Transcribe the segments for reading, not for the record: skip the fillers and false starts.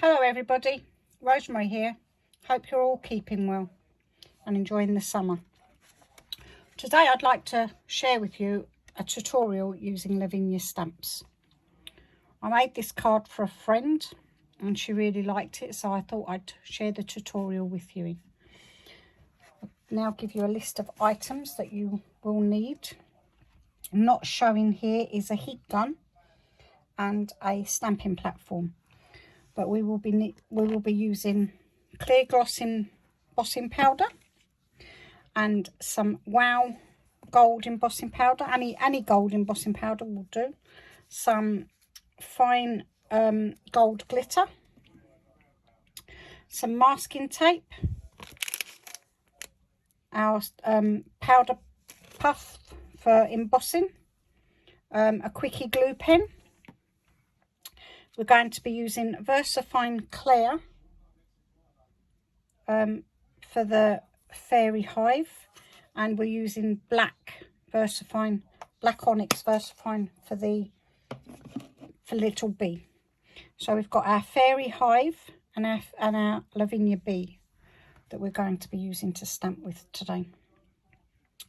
Hello everybody, Rosemary here. Hope you're all keeping well and enjoying the summer. Today I'd like to share with you a tutorial using Lavinia stamps. I made this card for a friend and she really liked it, so I thought I'd share the tutorial with you. I'll now give you a list of items that you will need. Not showing here is a heat gun and a stamping platform. But we will be using clear gloss embossing powder and some Wow gold embossing powder. Any gold embossing powder will do. Some fine gold glitter, some masking tape, our powder puff for embossing, a quickie glue pen. We're going to be using VersaFine Clear for the fairy hive, and we're using black onyx VersaFine for little bee. So we've got our fairy hive and our Lavinia bee that we're going to be using to stamp with today.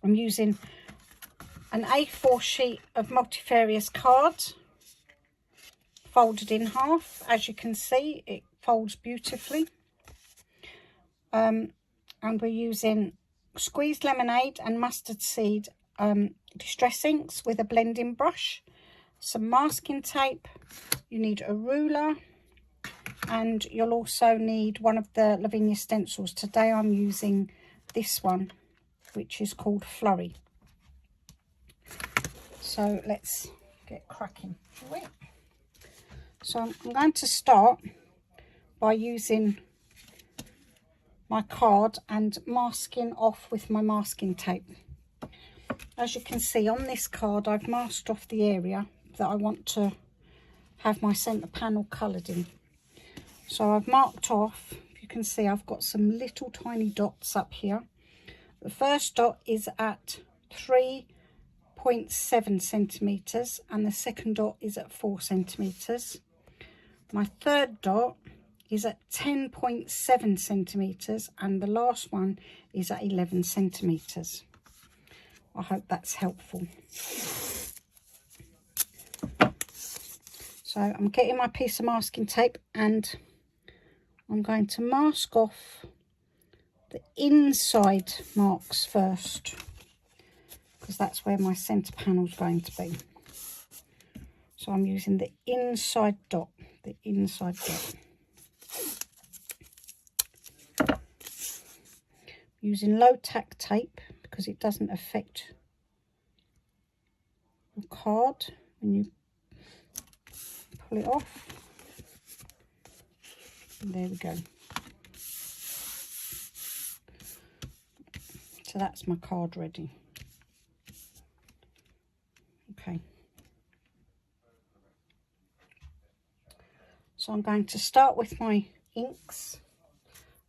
I'm using an A4 sheet of multifarious cards, folded in half. As you can see, it folds beautifully. And we're using squeezed lemonade and mustard seed distress inks with a blending brush, some masking tape. You need a ruler, and you'll also need one of the Lavinia stencils. Today I'm using this one, which is called Flurry. So let's get cracking, shall we? So I'm going to start by using my card and masking off with my masking tape. As you can see on this card, I've masked off the area that I want to have my centre panel coloured in. So I've marked off, you can see I've got some little tiny dots up here. The first dot is at 3.7 centimetres and the second dot is at 4 centimetres. My third dot is at 10.7 centimetres and the last one is at 11 centimetres. I hope that's helpful. So I'm getting my piece of masking tape and I'm going to mask off the inside marks first, because that's where my centre panel is going to be. So I'm using the inside dot, using low tack tape because it doesn't affect the card when you pull it off. And there we go. So that's my card ready. Okay. So I'm going to start with my inks.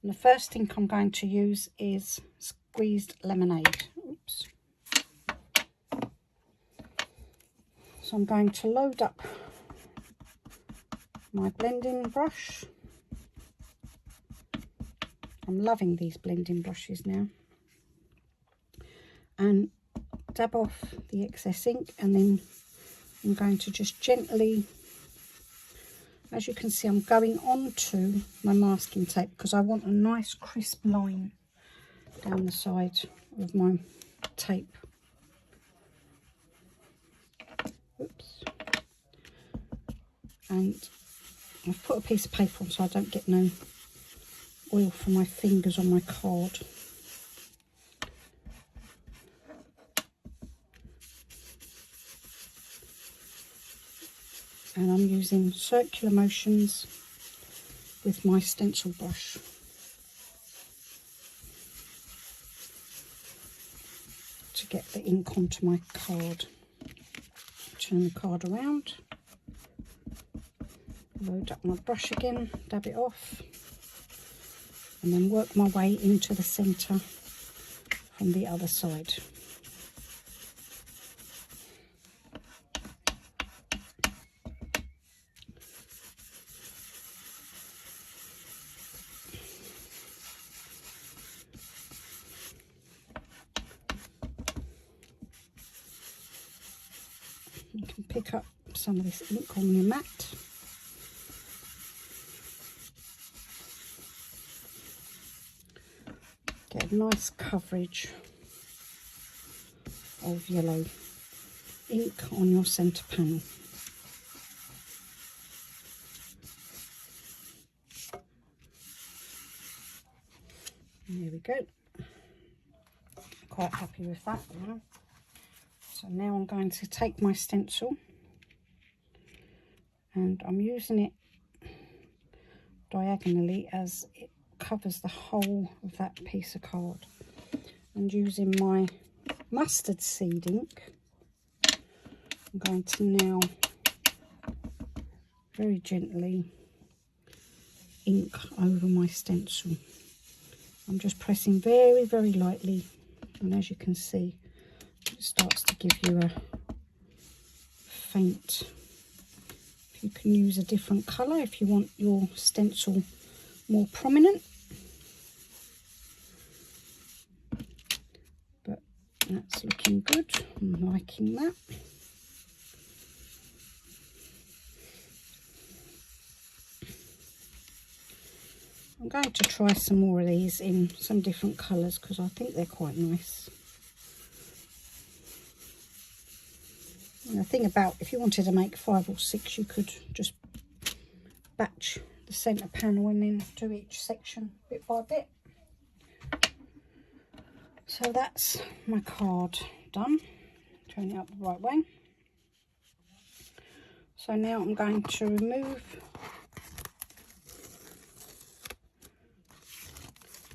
And the first ink I'm going to use is squeezed lemonade. Oops. So I'm going to load up my blending brush. I'm loving these blending brushes now. And dab off the excess ink, and then I'm going to just gently, as you can see, I'm going onto my masking tape because I want a nice crisp line down the side of my tape. Oops. And I've put a piece of paper on so I don't get no oil from my fingers on my card. And I'm using circular motions with my stencil brush. To get the ink onto my card. Turn the card around. Load up my brush again, dab it off. And then work my way into the centre from the other side. can pick up some of this ink on your mat. Get a nice coverage of yellow ink on your centre panel. And there we go. Quite happy with that now. So now I'm going to take my stencil, and I'm using it diagonally as it covers the whole of that piece of card, and using my mustard seed ink, I'm going to now very gently ink over my stencil. I'm just pressing very, very lightly, and as you can see, it starts to give you a faint. You can use a different colour if you want your stencil more prominent, but that's looking good. I'm liking that. I'm going to try some more of these in some different colours because I think they're quite nice. And the thing about, if you wanted to make 5 or 6, you could just batch the centre panel and then do each section bit by bit. So that's my card done. Turn it up the right way. So now I'm going to remove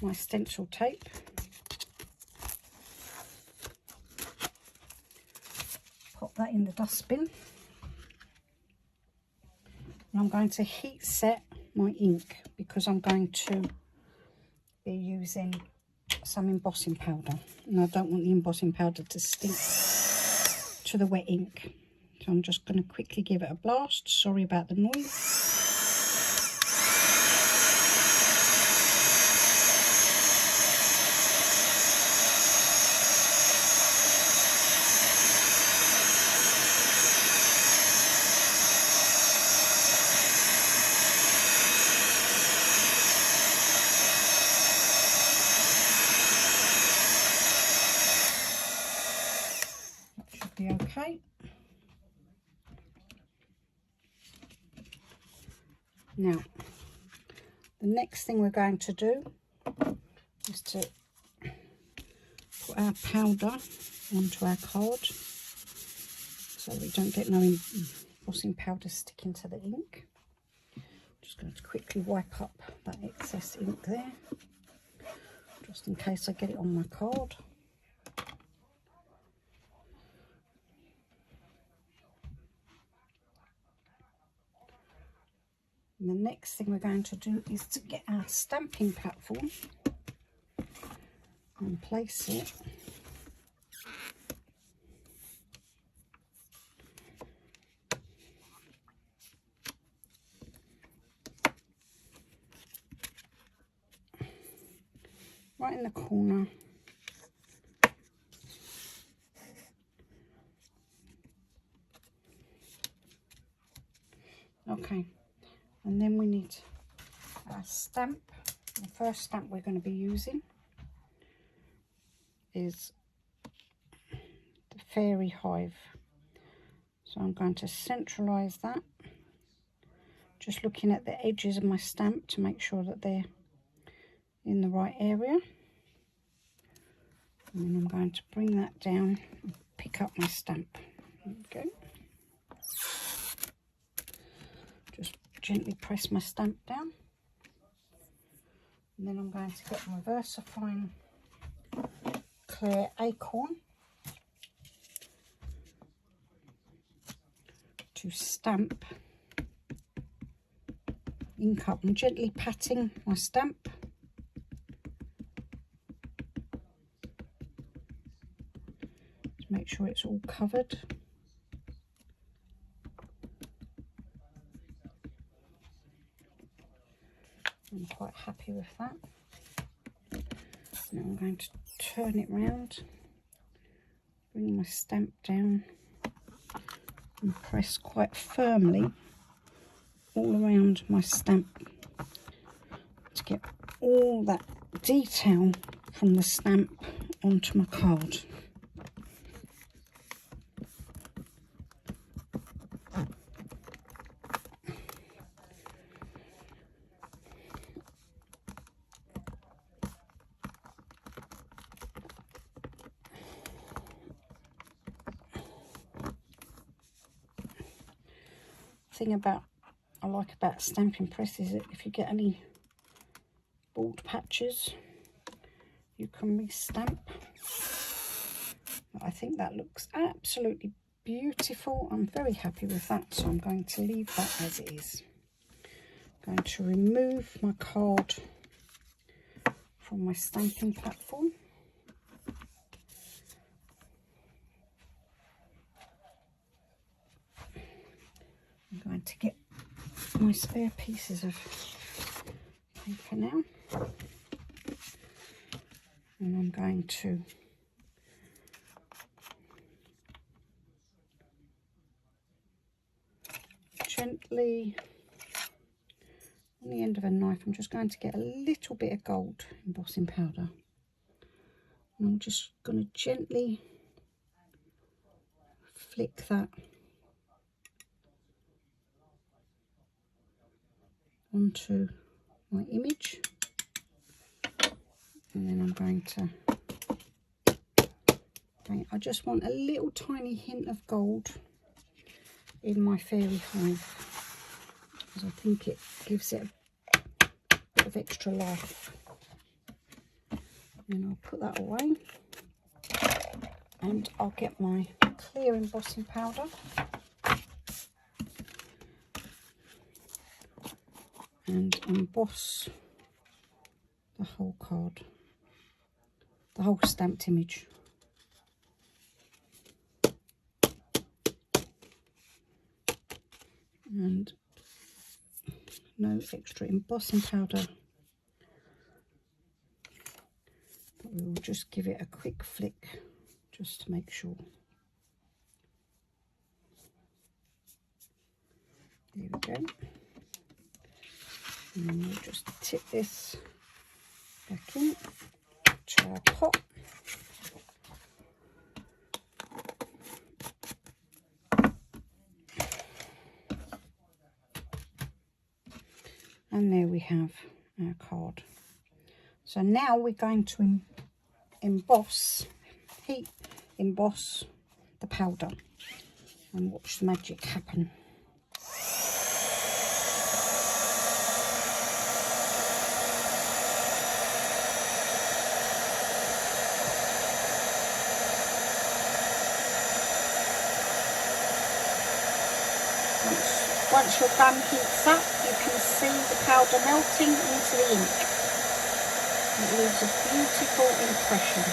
my stencil tape. Pop that in the dustbin. And I'm going to heat set my ink because I'm going to be using some embossing powder, and I don't want the embossing powder to stick to the wet ink. So I'm just going to quickly give it a blast. Sorry about the noise. Be okay. Now, the next thing we're going to do is to put our powder onto our card so we don't get no embossing powder sticking to the ink. Just going to quickly wipe up that excess ink there, just in case I get it on my card. And the next thing we're going to do is to get our stamping platform and place it right in the corner . Okay, and then we need our stamp. The first stamp we're going to be using is the Fairy Hive. So I'm going to centralise that, just looking at the edges of my stamp to make sure that they're in the right area. And then I'm going to bring that down and pick up my stamp. There we go. Just gently press my stamp down. And then I'm going to get my VersaFine Clear Acorn to stamp ink up. I'm gently patting my stamp. To make sure it's all covered. I'm quite happy with that. Now I'm going to turn it round, bring my stamp down, and press quite firmly all around my stamp to get all that detail from the stamp onto my card. Thing I like about stamping press is that if you get any bald patches, you can re-stamp. I think that looks absolutely beautiful. I'm very happy with that, so I'm going to leave that as it is. I'm going to remove my card from my stamping platform. I'm going to get my spare pieces of paper now, and I'm going to gently, on the end of a knife, I'm just going to get a little bit of gold embossing powder, and I'm just going to gently flick that onto my image, and then I'm going to, I just want a little tiny hint of gold in my fairy hive, because I think it gives it a bit of extra life. And I'll put that away, and I'll get my clear embossing powder and emboss the whole card, the whole stamped image. And no extra embossing powder, but we will just give it a quick flick just to make sure. There we go. And then we'll just tip this back in to our pot. And there we have our card. So now we're going to emboss, heat emboss the powder, and watch the magic happen. Once your gun heats up, you can see the powder melting into the ink. It leaves a beautiful impression.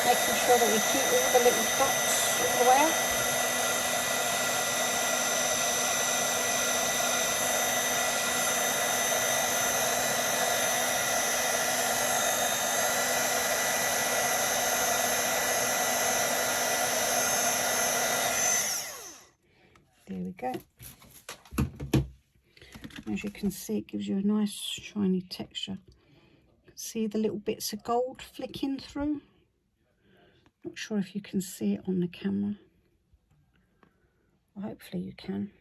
Making sure that you keep all the little dots all the way out. There we go. As you can see, it gives you a nice shiny texture. You can see the little bits of gold flicking through. Not sure if you can see it on the camera. Well, hopefully you can.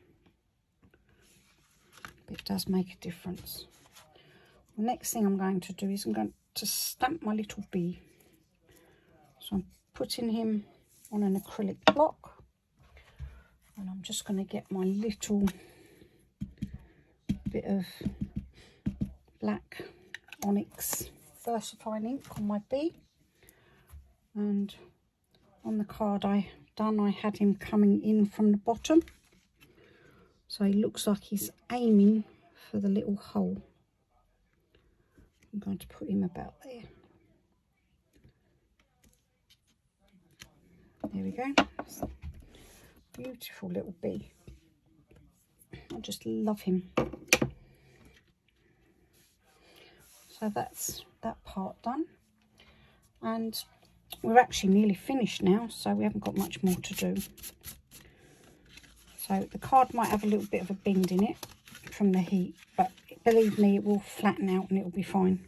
It does make a difference. The next thing I'm going to do is I'm going to stamp my little bee. So I'm putting him on an acrylic block, and I'm just going to get my little bit of black onyx VersaFine ink on my bee. And on the card I had him coming in from the bottom, so he looks like he's aiming for the little hole. I'm going to put him about there. There we go. Beautiful little bee. I just love him. So that's that part done. And we're actually nearly finished now, so we haven't got much more to do. So the card might have a little bit of a bend in it from the heat, but believe me, it will flatten out and it will be fine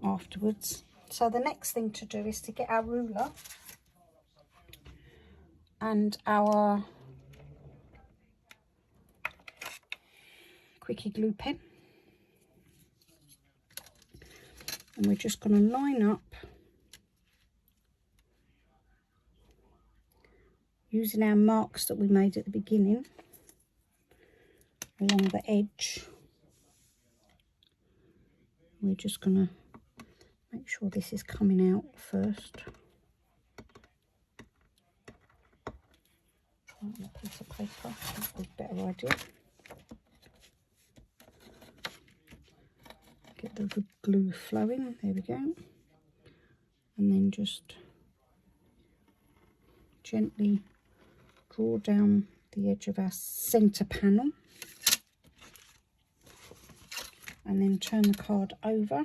afterwards. So the next thing to do is to get our ruler and our quickie glue pen, and we're just going to line up using our marks that we made at the beginning along the edge. We're just going to make sure this is coming out first. On a piece of paper, that's a better idea. Get the good glue flowing, there we go. And then just gently draw down the edge of our centre panel. And then turn the card over.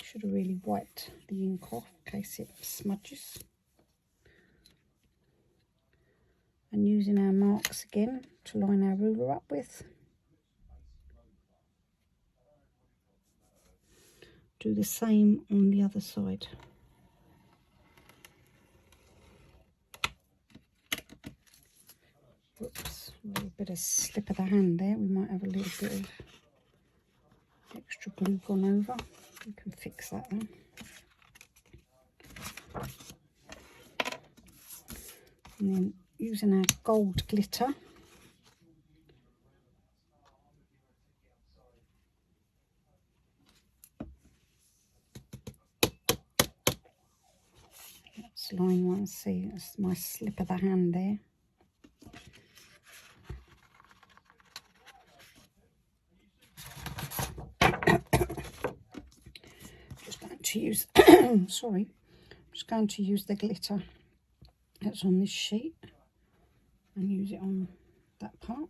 Should have really wiped the ink off in case it smudges. And using our marks again to line our ruler up with. Do the same on the other side. Whoops, a little bit of slip of the hand there. We might have a little bit of extra glue gone over. We can fix that then. And then using our gold glitter, that's line one. See, that's my slip of the hand there. Just going to use sorry, just going to use the glitter that's on this sheet and use it on that part.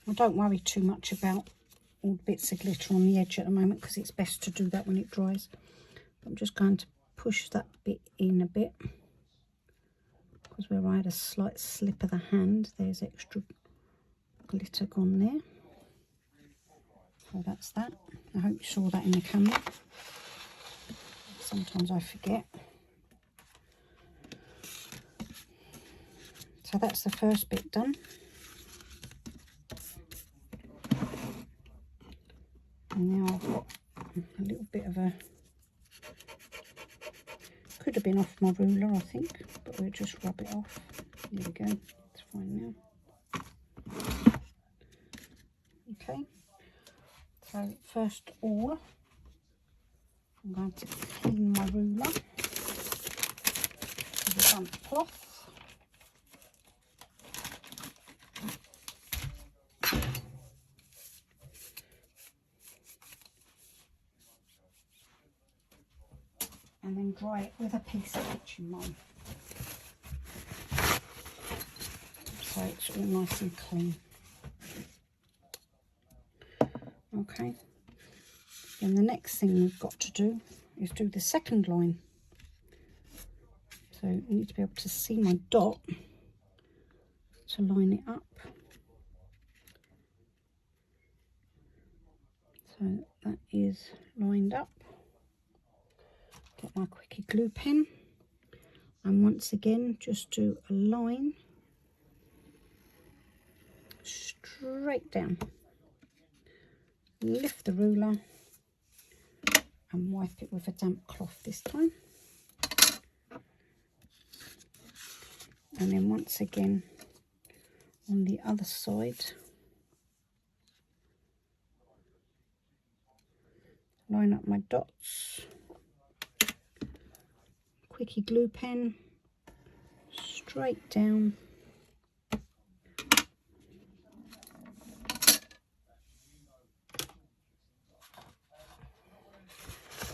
I don't worry too much about all the bits of glitter on the edge at the moment because it's best to do that when it dries. But I'm just going to push that bit in a bit because where I had a slight slip of the hand, there's extra glitter gone there. So that's that. I hope you saw that in the camera. Sometimes I forget. So that's the first bit done. And now I've got a little bit of a, could have been off my ruler I think, but we'll just rub it off. There we go, it's fine now. Okay, so first of all, I'm going to clean my ruler with a damp cloth. And then dry it with a piece of kitchen roll, so it's all nice and clean. Okay, then the next thing we've got to do is do the second line. So you need to be able to see my dot to line it up. So that is lined up. Get my quickie glue pen and once again just do a line straight down. Lift the ruler and wipe it with a damp cloth this time. And then once again on the other side, line up my dots quickie glue pen straight down.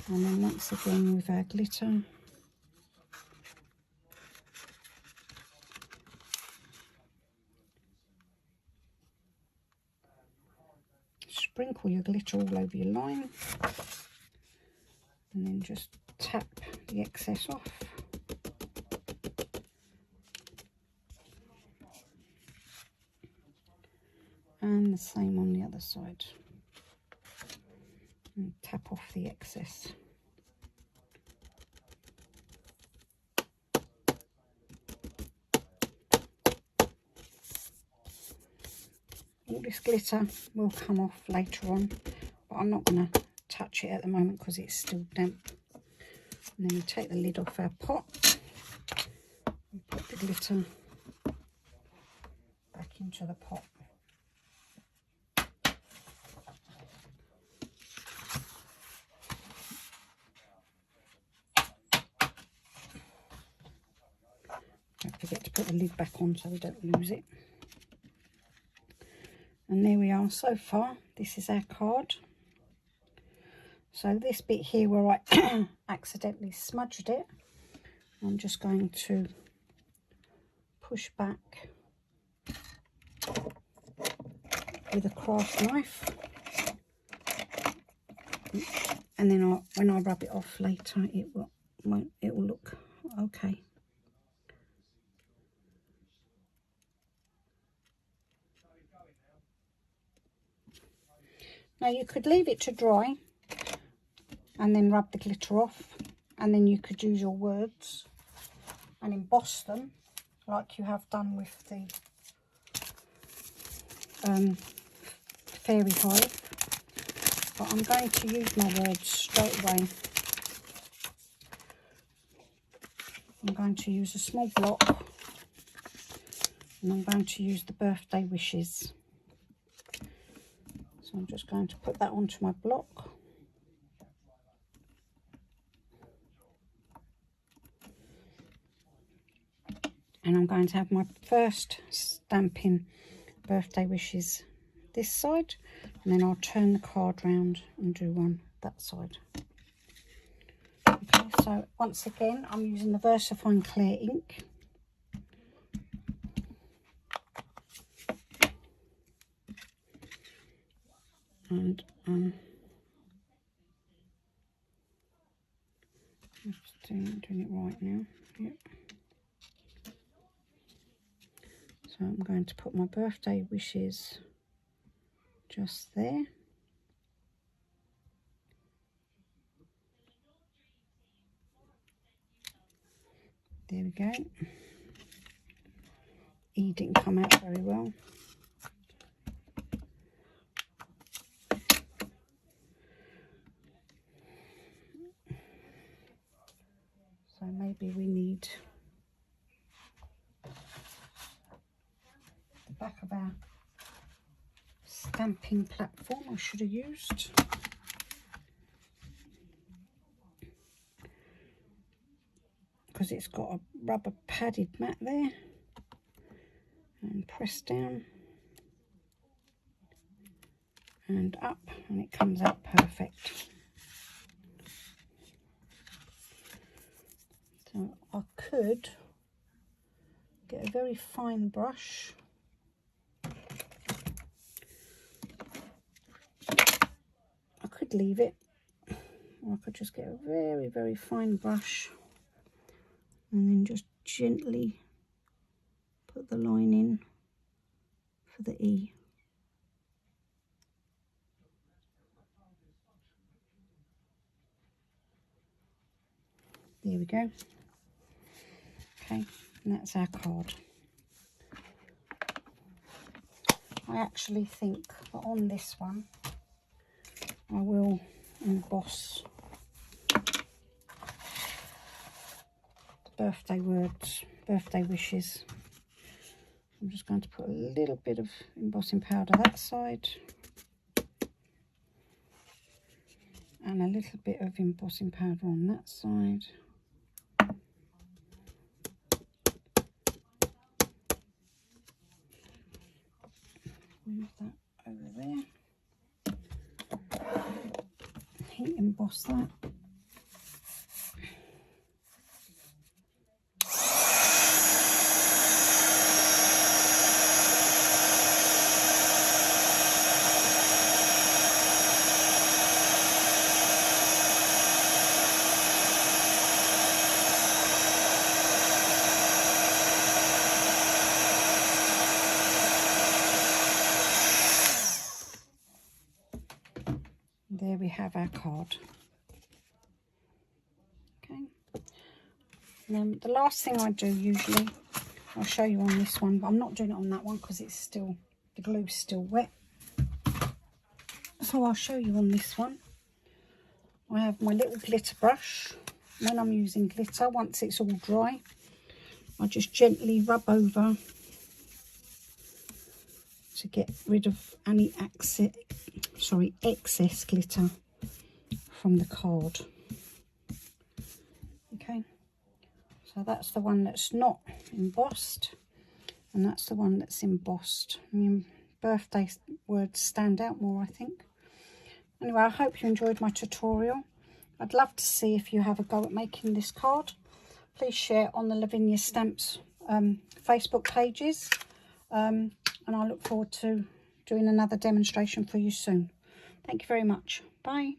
And then once again with our glitter. Sprinkle your glitter all over your line. And then just tap the excess off. And the same on the other side. And tap off the excess. All this glitter will come off later on, but I'm not going to touch it at the moment because it's still damp. And then we take the lid off our pot and put the glitter back into the pot. Don't forget to put the lid back on so we don't lose it. And there we are so far. This is our card. So this bit here where I accidentally smudged it, I'm just going to push back with a craft knife. And then when I rub it off later, it will look okay. Now you could leave it to dry and then rub the glitter off, and then you could use your words and emboss them like you have done with the fairy hive. But I'm going to use my words straight away. I'm going to use a small block, and I'm going to use the birthday wishes. So I'm just going to put that onto my block. And I'm going to have my first stamping birthday wishes this side, and then I'll turn the card round and do one that side. Okay, so once again I'm using the VersaFine clear ink. And I'm just doing it right now. Yep. So I'm going to put my birthday wishes just there. There we go. E didn't come out very well. So maybe we need the back of our stamping platform I should have used. Because it's got a rubber padded mat there. And press down and up, and it comes out perfect. So I could get a very fine brush . I could leave it, or I could just get a very, very fine brush and then just gently put the line in for the E. There we go. Okay, and that's our card. I actually think that on this one I will emboss the birthday words, birthday wishes. I'm just going to put a little bit of embossing powder that side and a little bit of embossing powder on that side. Move that over there. Heat emboss that. There we have our card. Okay. And then the last thing I do usually, I'll show you on this one, but I'm not doing it on that one because it's still, the glue's still wet. So I'll show you on this one. I have my little glitter brush. When I'm using glitter, once it's all dry, I just gently rub over to get rid of any excess glitter from the card. Okay, so that's the one that's not embossed, and that's the one that's embossed. I mean, birthday words stand out more, I think. Anyway, I hope you enjoyed my tutorial. I'd love to see if you have a go at making this card. Please share on the Lavinia Stamps Facebook pages. And I look forward to doing another demonstration for you soon. Thank you very much. Bye.